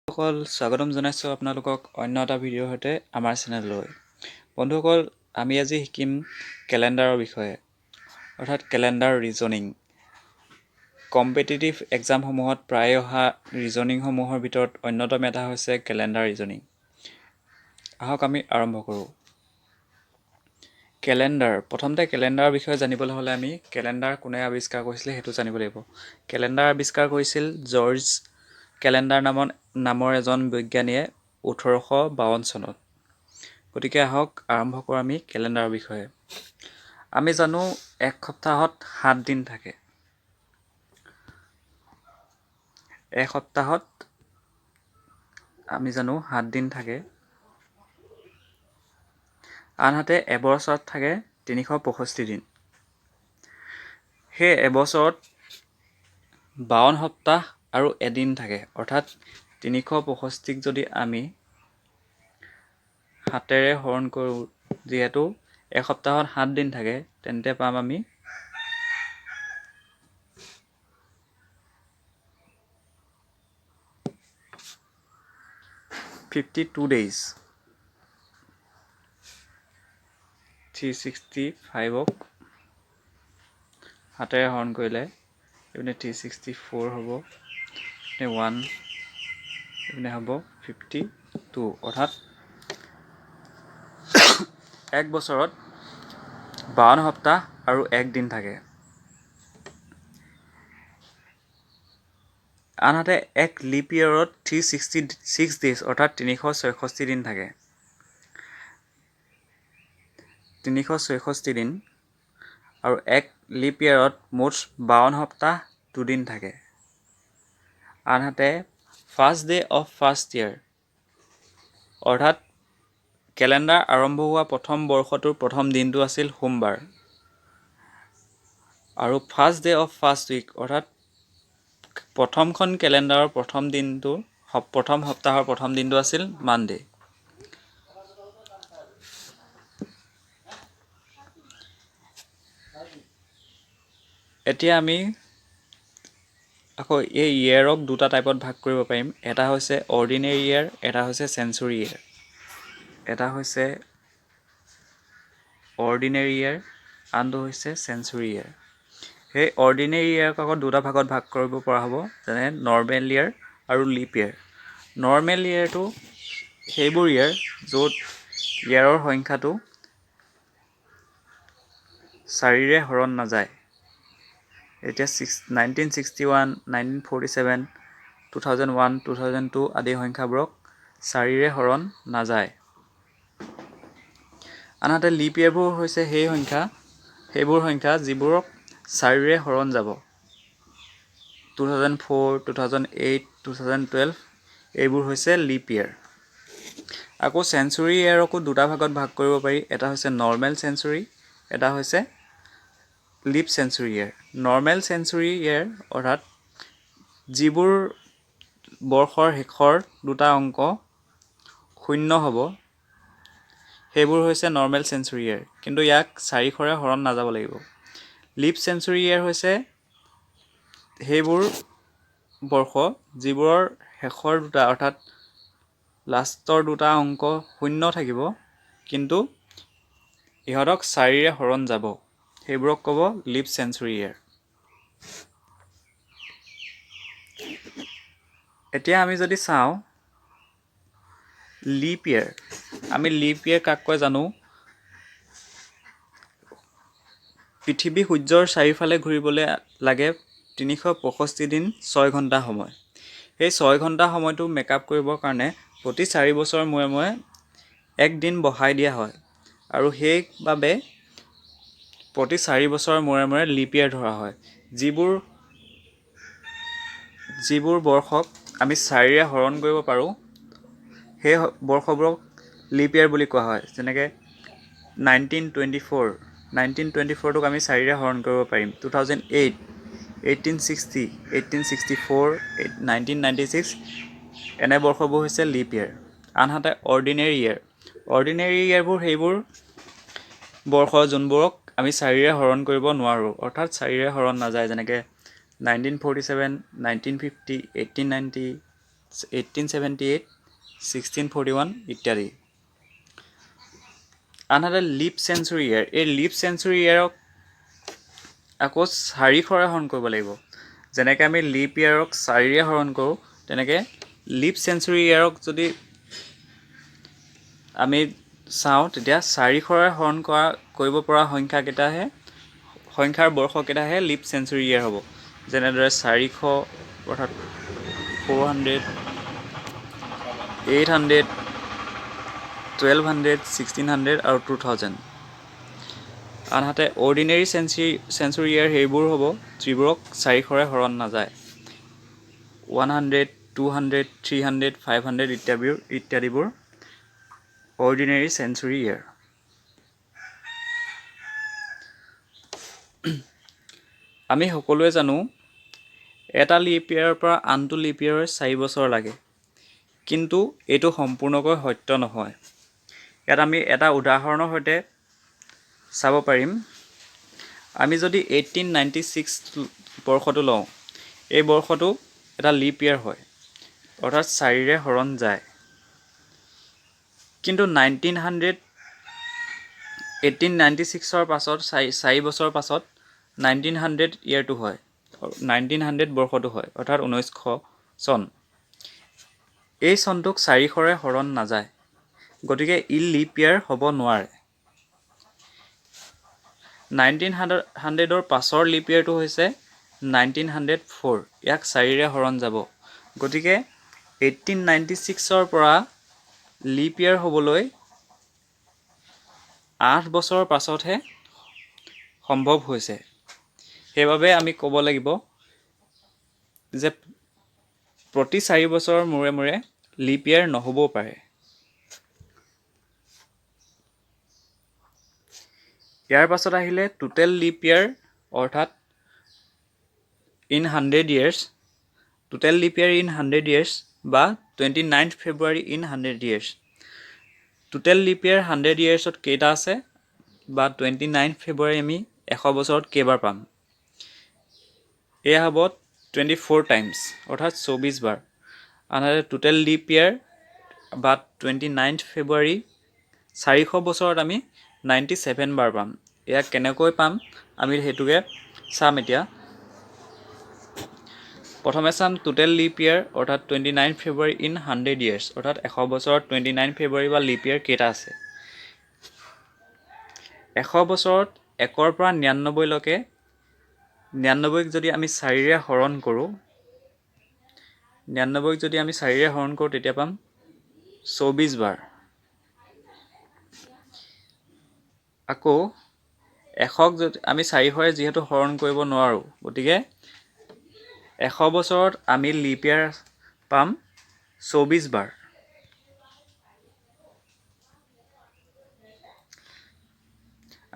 স্বাগতম জনাইছোঁ আপোনালোকক অন্য এটা ভিডিঅ'ৰ সৈতে আমাৰ চেনেললৈ। বন্ধুসকল, আমি আজি শিকিম কেলেণ্ডাৰৰ বিষয়ে, অৰ্থাৎ কেলেণ্ডাৰ ৰিজনিং। কম্পিটিটিভ এক্সামসমূহত প্ৰায়ে অহা ৰিজনিংসমূহৰ ভিতৰত অন্যতম এটা হৈছে কেলেণ্ডাৰ ৰিজনিং। আহক আমি আৰম্ভ কৰোঁ। কেলেণ্ডাৰ। প্ৰথমতে কেলেণ্ডাৰৰ বিষয়ে জানিবলৈ হ'লে আমি কেলেণ্ডাৰ কোনে আৱিষ্কাৰ কৰিছিলে সেইটো জানিব লাগিব। কেলেণ্ডাৰ আৱিষ্কাৰ কৰিছিল জৰ্জ কেলেণ্ডাৰ নামৰ এজন বিজ্ঞানীয়ে 1852 চনত। গতিকে আহক আৰম্ভ কৰোঁ আমি কেলেণ্ডাৰৰ বিষয়ে। আমি জানো এক সপ্তাহত 7 দিন থাকে। এক সপ্তাহত আমি জানো 7 দিন থাকে। আনহাতে এবছৰত থাকে 365 দিন। সেই এবছৰত 52 সপ্তাহ আৰু এদিন থাকে, অৰ্থাৎ 365ক যদি আমি 7ৰে হৰণ কৰোঁ, যিহেতু এসপ্তাহত 7 দিন থাকে, তেন্তে পাম আমি 52 days। 365ক 7ৰে হৰণ কৰিলে এইপিনে 364 হ'ব, 1 এইপিনে হ'ব 52, অৰ্থাৎ এক বছৰত 52 সপ্তাহ আৰু 1 দিন থাকে। আনহাতে এক লিপ ইয়েৰত 366 ডেজ, অৰ্থাৎ 366 দিন থাকে। 366 দিন আৰু এক লিপ ইয়েৰত মুঠ 52 সপ্তাহ 2 দিন থাকে। আনহাতে first day of first year, অৰ্থাৎ কেলেণ্ডাৰ আৰম্ভ হোৱা প্ৰথম বৰ্ষটোৰ প্ৰথম দিনটো আছিল সোমবাৰ। আৰু first day of first week, অৰ্থাৎ প্ৰথমখন কেলেণ্ডাৰৰ প্ৰথম সপ্তাহৰ প্ৰথম দিনটো আছিল মানডে। এতিয়া আমি আকৌ এই ইয়েৰক দুটা টাইপত ভাগ কৰিব পাৰিম। এটা হৈছে অৰ্ডিনেৰী ইয়েৰ, এটা হৈছে চেঞ্চুৰী ইয়েৰ। এটা হৈছে অৰ্ডিনেৰী ইয়েৰ, আনটো হৈছে চেঞ্চুৰী ইয়েৰ। সেই অৰ্ডিনেৰী ইয়েৰক আকৌ দুটা ভাগত ভাগ কৰিব পৰা হ'ব, যেনে নৰ্মেল ইয়েৰ আৰু লিপ ইয়েৰ। নৰ্মেল ইয়েৰটো সেইবোৰ ইয়েৰ য'ত ইয়েৰৰ সংখ্যাটো 4ৰে হৰণ নাযায়। এতিয়া 1961, 1947, 2001, 2002 আদি সংখ্যাবোৰক 4ৰে হৰণ নাযায়। আনহাতে লিপ ইয়েৰবোৰ হৈছে সেইবোৰ সংখ্যা যিবোৰক 4ৰে হৰণ যাব। 2004, 2008, 2012 এইবোৰ হৈছে লিপ ইয়েৰ। আকৌ চেঞ্চুৰী ইয়েৰকো দুটা ভাগত ভাগ কৰিব পাৰি। এটা হৈছে নৰ্মেল চেঞ্চুৰী, এটা হৈছে leap century year. Normal century year অৰ্থাৎ যিবোৰ বৰ্ষৰ শেষৰ দুটা অংক 0 হ'ব, সেইবোৰ হৈছে নৰ্মেল চেঞ্চুৰী ইয়েৰ, কিন্তু ইয়াক 4ৰে হৰণ নাযাব লাগিব। লিপ চেঞ্চুৰী ইয়েৰ হৈছে সেইবোৰ বৰ্ষ যিবোৰৰ শেষৰ দুটা, অৰ্থাৎ লাষ্টৰ দুটা অংক 0 থাকিব, কিন্তু ইহঁতক 4ৰে হৰণ যাব। সেইবোৰক ক'ব লিপ চেঞ্চুৰী ইয়েৰ। এতিয়া আমি যদি চাওঁ লিপ ইয়েৰ, আমি লিপ ইয়েৰ কাক কয় জানো? পৃথিৱী সূৰ্যৰ চাৰিওফালে ঘূৰিবলৈ লাগে 365 দিন 6 ঘণ্টা সময়। সেই 6 ঘণ্টা সময়টো মেকআপ কৰিবৰ কাৰণে প্ৰতি 4 বছৰ মূৰে মূৰে এক দিন বঢ়াই দিয়া হয়, আৰু সেইবাবে প্ৰতি 4 বছৰ মূৰে মূৰে লিপ ইয়েৰ ধৰা হয়। যিবোৰ বৰ্ষক আমি 4ৰে হৰণ কৰিব পাৰোঁ, সেই বৰ্ষবোৰক লিপ ইয়েৰ বুলি কোৱা হয়। যেনেকৈ 1924টোক আমি 4ৰে হৰণ কৰিব পাৰিম। 2008, 1860, 1864, 1996 এনে বৰ্ষবোৰ হৈছে লিপ ইয়েৰ। আনহাতে অৰ্ডিনেৰী ইয়েৰবোৰ সেইবোৰ বৰ্ষ যোনবোৰক আমি 4ৰে হৰণ কৰিব নোৱাৰোঁ, অৰ্থাৎ 4ৰে হৰণ নাযায়। যেনেকৈ 1947, 1950, 1890, 1878, 1641 ইত্যাদি। আনহাতে লিপ চেঞ্চুৰী ইয়েৰ, এই লিপ চেঞ্চুৰী ইয়েৰক আকৌ 4ৰে হৰণ কৰিব লাগিব। যেনেকৈ আমি লিপ ইয়েৰক 4ৰে হৰণ কৰোঁ, তেনেকৈ লিপ চেঞ্চুৰী ইয়েৰক যদি আমি চাওঁ, তেতিয়া 4ৰে হৰণ কৰিব পৰা সংখ্যাৰ বৰ্ষকেইটাহে লিপ চেঞ্চুৰী ইয়েৰ হ'ব। যেনেদৰে 400 অৰ্থাৎ 400, 800, 1200, 1600 আৰু 2000। আনহাতে অৰ্ডিনেৰী চেঞ্চুৰী ইয়েৰ সেইবোৰ হ'ব যিবোৰক 4ৰে হৰণ নাযায়। 100, 200, 300, 500 ইত্যাদিবোৰ অৰ্ডিনেৰী চেঞ্চুৰী ইয়েৰ। আমি সকলোৱে জানো এটা লিপ ইয়েৰৰ পৰা আনটো লিপ ইয়েৰলৈ 4 বছৰ লাগে, কিন্তু এইটো সম্পূৰ্ণকৈ সত্য নহয়। ইয়াত আমি এটা উদাহৰণৰ সৈতে চাব পাৰিম। আমি যদি 1896 বৰ্ষটো লওঁ, এই বৰ্ষটো এটা লিপ ইয়েৰ হয়, অৰ্থাৎ 4ৰে হৰণ যায়। কিন্তু 1896ৰ পাছত 4 বছৰ পাছত 1900 ইয়েৰটো হয়, 1900 বৰ্ষটো হয়, অৰ্থাৎ 1900 চন। এই চনটোক 4ৰে হৰণ নাযায়, গতিকে ই লিপ ইয়েৰ হ'ব নোৱাৰে। 1900ৰ পাছৰ লিপ ইয়েৰটো হৈছে 1904, ইয়াক 4ৰে হৰণ যাব। গতিকে 1896ৰ পৰা লিপ ইয়েৰ হ'বলৈ 8 বছৰৰ পাছতহে সম্ভৱ হৈছে। সেইবাবে আমি ক'ব লাগিব যে প্ৰতি 4 বছৰৰ মূৰে মূৰে লিপ ইয়েৰ নহ'বও পাৰে। ইয়াৰ পাছত আহিলে টোটেল লিপ ইয়েৰ, অৰ্থাৎ in 100 years, total leap year in 100 years বা 29 February in 100 years। Total leap year 100 yearsত কেইটা আছে বা 29 ফেব্ৰুৱাৰী আমি 100 বছৰত কেইবাৰ পাম? এয়া হ'ব 24 টাইমছ, অৰ্থাৎ 24 বাৰ। আনহাতে টোটেল লিপ ইয়েৰ বা 29 ফেব্ৰুৱাৰী 400 বছৰত আমি 97 বাৰ পাম। এয়া কেনেকৈ পাম আমি সেইটোকে চাম এতিয়া। প্ৰথমে চাম টোটেল লিপ ইয়েৰ, অৰ্থাৎ 29 ফেব্ৰুৱাৰী ইন 100 years, অৰ্থাৎ 100 বছৰত 29 ফেব্ৰুৱাৰী বা লিপ ইয়েৰ কেইটা আছে। 100 বছৰত 1ৰ পৰা 99লৈকে, 99ক যদি আমি 4ৰে হৰণ কৰোঁ, তেতিয়া পাম 24 বাৰ। আকৌ 100ক যদি আমি 4ৰে যিহেতু হৰণ কৰিব নোৱাৰোঁ, গতিকে 100 বছৰত আমি লিপ ইয়েৰ পাম 24 বাৰ।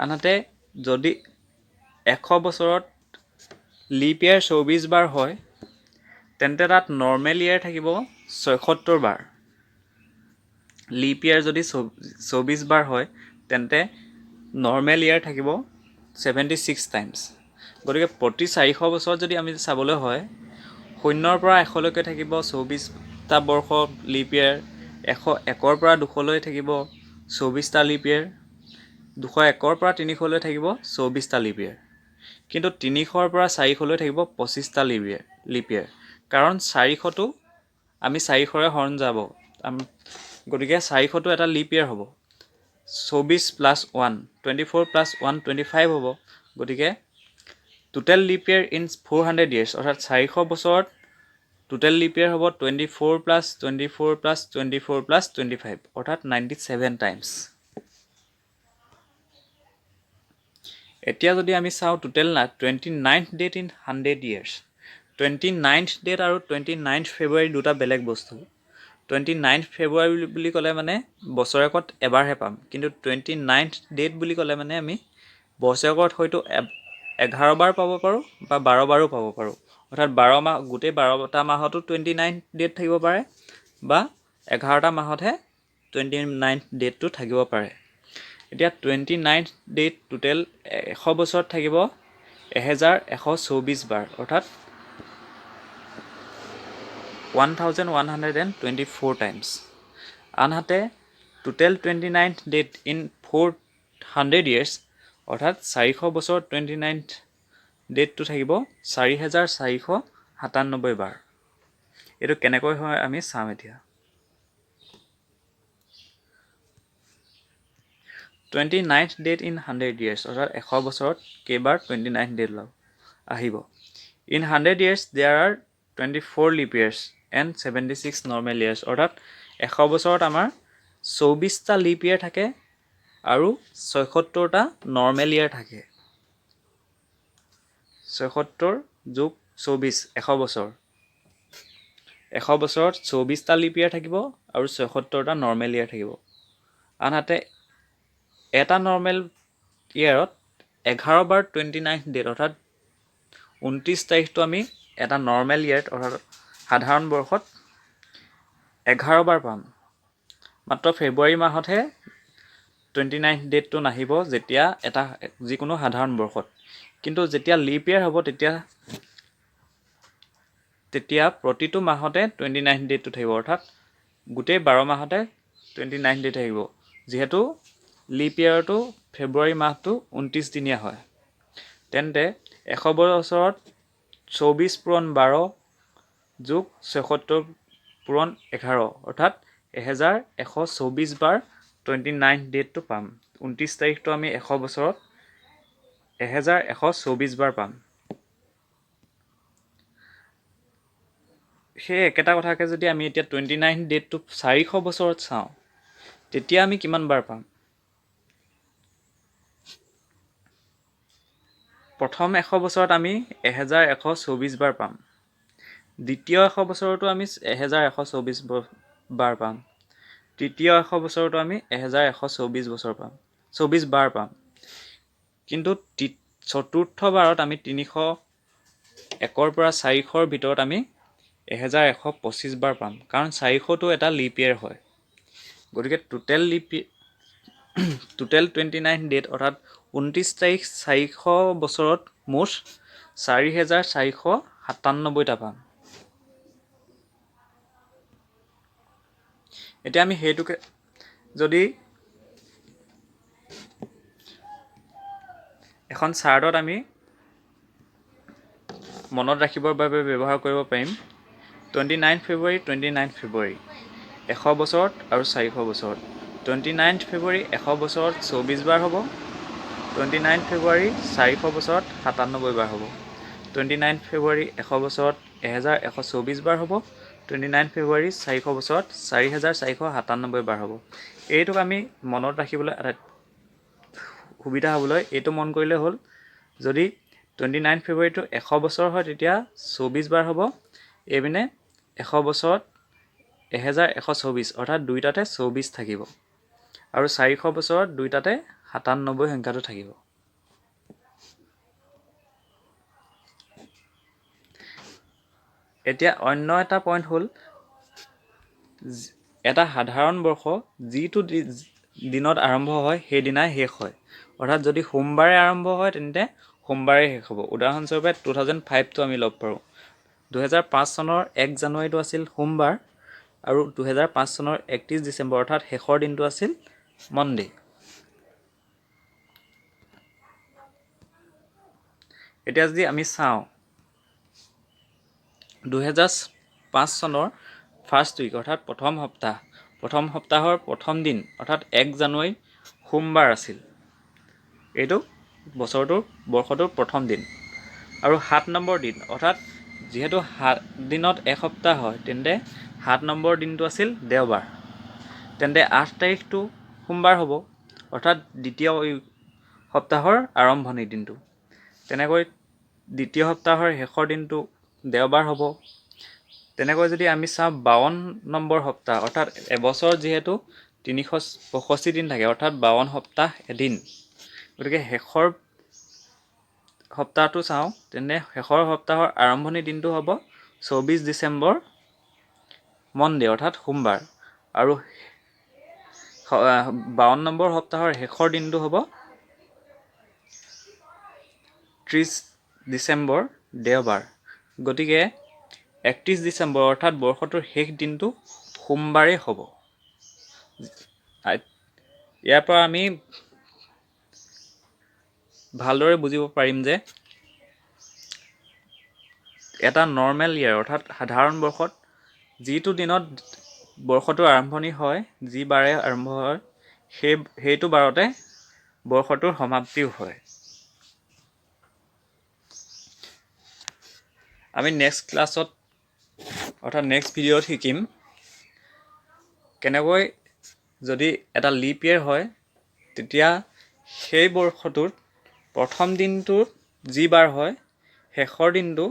আনহাতে যদি 100 বছৰত লিপ ইয়েৰ 24 বাৰ হয়, তেন্তে তাত নৰ্মেল ইয়েৰ থাকিব 76 বাৰ। লিপ ইয়েৰ যদি 24 বাৰ হয়, তেন্তে নৰ্মেল ইয়েৰ থাকিব 76 টাইমছ। গতিকে প্ৰতি 400 বছৰত যদি আমি চাবলৈ হয়, 0ৰ পৰা 100লৈকে থাকিব 24টা বৰ্ষ লিপ ইয়েৰ, 101ৰ পৰা 200লৈ থাকিব 24টা লিপ ইয়েৰ, 201ৰ পৰা 300লৈ থাকিব 24টা লিপ ইয়েৰ। কিন্তু 300ৰ পৰা 400লৈ থাকিব 25টা লিপ ইয়েৰ। কাৰণ 400টো আমি 4ৰে হৰণ যাব, গতিকে 400টো এটা লিপ ইয়েৰ হ'ব। 24 + 1, 24 + 1, 25 হ'ব। গতিকে total leap year in 400 years, অৰ্থাৎ 400 বছৰত টোটেল লিপ ইয়েৰ হ'ব 24 + 24 + 24 + 25, অৰ্থাৎ 97 টাইমছ। এতিয়া যদি আমি চাওঁ total 29th date in 100 years, 29th date আৰু 29th ফেব্ৰুৱাৰী দুটা বেলেগ বস্তু। 29th ফেব্ৰুৱাৰী বুলি ক'লে মানে বছৰেকত এবাৰহে পাম, কিন্তু 29th ডেট বুলি ক'লে মানে আমি বছৰেকত হয়তো 11 বাৰ পাব পাৰোঁ বা 12 বাৰো পাব পাৰোঁ। অৰ্থাৎ 12 মাহ, গোটেই 12টা মাহতো 29 ডেট থাকিব পাৰে বা 11টা মাহতহে 29th ডেটটো থাকিব পাৰে। এতিয়া 29th ডেট টোটেল 100 বছৰত থাকিব 1124 বাৰ, অৰ্থাৎ 1124 টাইমছ। আনহাতে total 29th date in 400 years অৰ্থাৎ 400 বছৰ 29th ডেটটো থাকিব 4497 বাৰ। এইটো কেনেকৈ হয় আমি চাম এতিয়া। 29th ডেট ইন 100 years অৰ্থাৎ 100 বছৰত কেইবাৰ 29th ডেট আহিব। In 100 years there are 24 leap years and 76 normal years অৰ্থাৎ 100 বছৰত আমাৰ 24টা লিপ ইয়াৰ থাকে আৰু 76টা নৰ্মেল ইয়াৰ থাকে। 76 যোগ 24 100 বছৰ। 100 বছৰত 24টা লিপ ইয়াৰ থাকিব আৰু 76টা নৰ্মেল ইয়াৰ থাকিব। আনহাতে এটা নৰ্মেল ইয়াৰত 11 বাৰ 29th ডেট অৰ্থাৎ 29 তাৰিখটো আমি এটা নৰ্মেল ইয়াৰত অৰ্থাৎ সাধাৰণ বৰ্ষত 11 বাৰ পাম। মাত্ৰ ফেব্ৰুৱাৰী মাহতহে 29th ডেটটো নাহিব যেতিয়া এটা যিকোনো সাধাৰণ বৰ্ষত। কিন্তু যেতিয়া লিপ ইয়াৰ হ'ব তেতিয়া প্ৰতিটো মাহতে 29th ডেটটো থাকিব অৰ্থাৎ গোটেই 12 মাহতে 29th ডেট থাকিব। যিহেতু লিপ ইয়াৰটো ফেব্ৰুৱাৰী মাহটো 29 দিনীয়া হয়। তেন্তে 100 বছৰত 24 পূৰণ 12 যোগ 76 পূৰণ 11 অৰ্থাৎ 1124 বাৰ 29th ডেটটো পাম। 29 তাৰিখটো আমি 100 বছৰত 1124 বাৰ পাম। সেই একেটা কথাকে যদি আমি এতিয়া 29th ডেটটো 400 বছৰত চাওঁ তেতিয়া আমি কিমান বাৰ পাম? প্ৰথম 100 বছৰত আমি 1124 বাৰ পাম। দ্বিতীয় 100 বছৰতো আমি 1124 বাৰ পাম। তৃতীয় 100 বছৰতো আমি 1124 বাৰ পাম। কিন্তু চতুৰ্থ বাৰত আমি 301ৰ পৰা 400ৰ ভিতৰত আমি 1125 বাৰ পাম। কাৰণ 400টো এটা লিপ ইয়েৰ হয়। গতিকে টোটেল 29th ডেট অৰ্থাৎ 29 তাৰিখ 400 বছৰত মুঠ 4497টা পাম। এতিয়া আমি সেইটোকে যদি এখন চাৰ্টত আমি মনত ৰাখিবৰ বাবে ব্যৱহাৰ কৰিব পাৰিম। 29 ফেব্ৰুৱাৰী 29 ফেব্ৰুৱাৰী 100 বছৰত আৰু 400 বছৰত। 29 ফেব্ৰুৱাৰী 100 বছৰত 24 বাৰ হ'ব। 29 ফেব্ৰুৱাৰী 400 বছৰত 97 বাৰ হ'ব। 29 ফেব্ৰুৱাৰী 100 বছৰত 1124 বাৰ হ'ব। 29 ফেব্ৰুৱাৰী 400 বছৰত 4497 বাৰ হ'ব। এইটোক আমি মনত ৰাখিবলৈ সুবিধা হ'বলৈ এইটো মন কৰিলে হ'ল। যদি 29 ফেব্ৰুৱাৰীটো 100 বছৰ হয় তেতিয়া 24 বাৰ হ'ব। এইপিনে 100 বছৰত 1124 অৰ্থাৎ দুইটাতে 24 থাকিব আৰু 400 বছৰত দুইটাতে 97 সংখ্যাটো থাকিব। এতিয়া অন্য এটা পইণ্ট হ'ল এটা সাধাৰণ বৰ্ষ যিটো দিনত আৰম্ভ হয় সেইদিনাই শেষ হয়। অৰ্থাৎ যদি সোমবাৰে আৰম্ভ হয় তেন্তে সোমবাৰে শেষ হ'ব। উদাহৰণস্বৰূপে 2005টো আমি ল'ব পাৰোঁ। 2005 চনৰ 1 জানুৱাৰীটো আছিল সোমবাৰ আৰু 2005 চনৰ 31 ডিচেম্বৰ অৰ্থাৎ শেষৰ দিনটো আছিল মনডে। এতিয়া যদি আমি চাওঁ 2005 চনৰ ফাৰ্ষ্ট উইক অৰ্থাৎ প্ৰথম সপ্তাহৰ প্ৰথম দিন অৰ্থাৎ 1 জানুৱাৰী সোমবাৰ আছিল। এইটো বৰ্ষটোৰ প্ৰথম দিন আৰু 7 নম্বৰ দিন অৰ্থাৎ যিহেতু 7 দিনত এসপ্তাহ হয় তেন্তে 7 নম্বৰ দিনটো আছিল দেওবাৰ। তেন্তে 8 তাৰিখটো সোমবাৰ হ'ব অৰ্থাৎ দ্বিতীয় সপ্তাহৰ আৰম্ভণিৰ দিনটো। তেনেকৈ দ্বিতীয় সপ্তাহৰ শেষৰ দিনটো দেওবাৰ হ'ব। তেনেকৈ যদি আমি চাওঁ 52 নম্বৰ সপ্তাহ অৰ্থাৎ এবছৰ যিহেতু 365 দিন থাকে অৰ্থাৎ 52 সপ্তাহ এদিন। গতিকে শেষৰ সপ্তাহটো চাওঁ তেন্তে শেষৰ সপ্তাহৰ আৰম্ভণিৰ দিনটো হ'ব 24 ডিচেম্বৰ মনডে অৰ্থাৎ সোমবাৰ আৰু 52 নম্বৰ সপ্তাহৰ শেষৰ দিনটো হ'ব 30 ডিচেম্বৰ দেওবাৰ। গতিকে 31 ডিচেম্বৰ অৰ্থাৎ বৰ্ষটোৰ শেষ দিনটো সোমবাৰেই হ'ব। ইয়াৰ পৰা আমি ভালদৰে বুজিব পাৰিম যে এটা নৰ্মেল ইয়েৰ অৰ্থাৎ সাধাৰণ বৰ্ষত যিটো দিনত বৰ্ষটোৰ আৰম্ভণি হয়, যি বাৰে আৰম্ভ হয়, সেইটো বাৰতে বৰ্ষটোৰ সমাপ্তিও হয়। আমি নেক্সট ক্লাছত অৰ্থাৎ নেক্সট ভিডিঅ'ত শিকিম কেনেকৈ যদি এটা লিপ ইয়েৰ হয় তেতিয়া সেই বৰ্ষটোৰ প্ৰথম দিনটো যি বাৰ হয় শেষৰ দিনটো